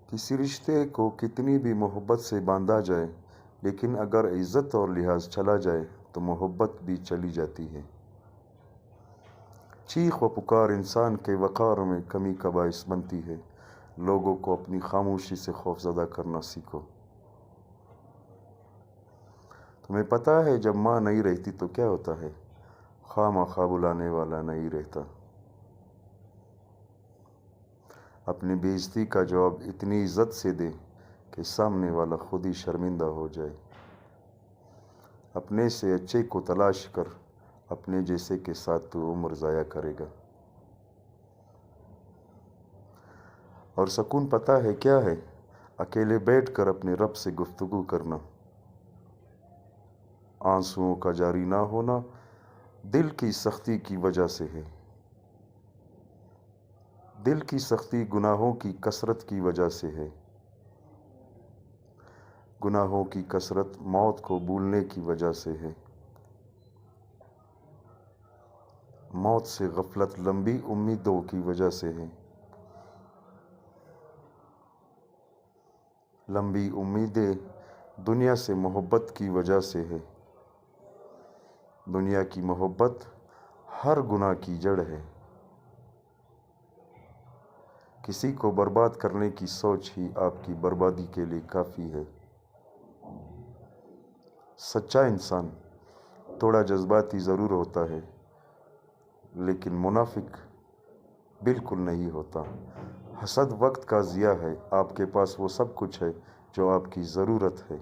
किसी रिश्ते को कितनी भी मोहब्बत से बांधा जाए, लेकिन अगर इज़्ज़त और लिहाज चला जाए तो मोहब्बत भी चली जाती है। चीख व पुकार इंसान के वक़ार में कमी का बाइस बनती है। लोगों को अपनी खामोशी से खौफज़दा करना सीखो। तुम्हें पता है जब माँ नहीं रहती तो क्या होता है? खामखा बुलाने वाला नहीं रहता। अपनी बेइज्जती का जवाब इतनी इज्जत से दे कि सामने वाला खुद ही शर्मिंदा हो जाए। अपने से अच्छे को तलाश कर, अपने जैसे के साथ तो उम्र ज़ाया करेगा। और सुकून पता है क्या है? अकेले बैठकर अपने रब से गुफ्तगू करना। आंसुओं का जारी ना होना दिल की सख्ती की वजह से है। दिल की सख्ती गुनाहों की कसरत की वजह से है। गुनाहों की कसरत मौत को भूलने की वजह से है। मौत से गफलत लंबी उम्मीदों की वजह से है। लंबी उम्मीदें दुनिया से मोहब्बत की वजह से है। दुनिया की मोहब्बत हर गुनाह की जड़ है। किसी को बर्बाद करने की सोच ही आपकी बर्बादी के लिए काफ़ी है। सच्चा इंसान थोड़ा जज्बाती ज़रूर होता है, लेकिन मुनाफिक बिल्कुल नहीं होता। हसद वक्त का ज़िया है। आपके पास वो सब कुछ है जो आपकी ज़रूरत है।